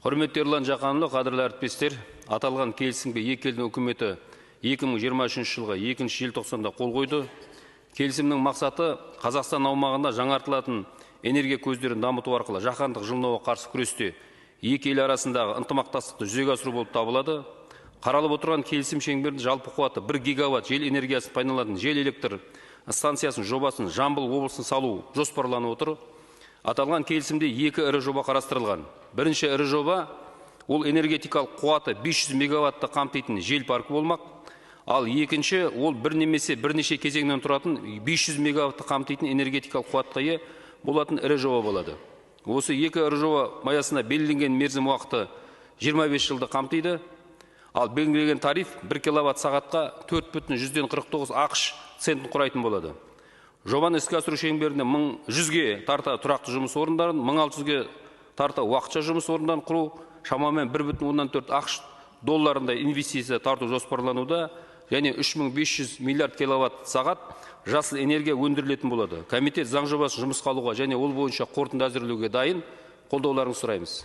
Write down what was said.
Құрметті Ерлан Жақанұлы, қадірлі әріптестер, аталған келісімге екі елдің үкіметі 2023 жылғы 2 желтоқсанда қол қойды. Келісімнің мақсаты Қазақстан аумағында жаңартылатын энергия көздерін дамыту арқылы жаһандық жылынуға қарсы күресте екі ел арасындағы ынтымақтастықты жүзеге асыру болып табылады. Қаралып отырған келісім шеңберінде жалпы қуаты 1 гигаватт жел энергиясын пайдаланатын жел электр станциясының жобасын Жамбыл облысын салу жоспарланып отыр. Аталған келісімде екі ірі жоба қарастырылған. Бірінші ірі жоба ол энергетикалық қуаты 500 мегаватты қамтитын жел паркі болмақ. Ал екінші ол бір немесе бірнеше кезеңнен тұратын 500 мегаватты қамтитын энергетикалық қуатқа ие болатын ірі жоба болады. Осы екі ірі жоба аясында белгіленген мерзім уақыты 25 жылды қамтиды. Ал белгіленген тариф 1 киловатт сағатқа 4,49 ақш центін құрайтын болады. Жобаны іске асыру шеңберінде 100-ге тарта тұрақты жұмыс орындарын, 1600-ге тарта уақытша жұмыс орындарын құру, шамамен 1,4 ақш долларында инвестиция тарту жоспарлануда, және 3500 миллиард киловатт сағат жасыл энергия өндірілетін болады. Комитет заң жобасын жұмысқа алуға және ол бойынша қорытынды әзірлеуге дайын. Қолдауларыңызды сұраймыз.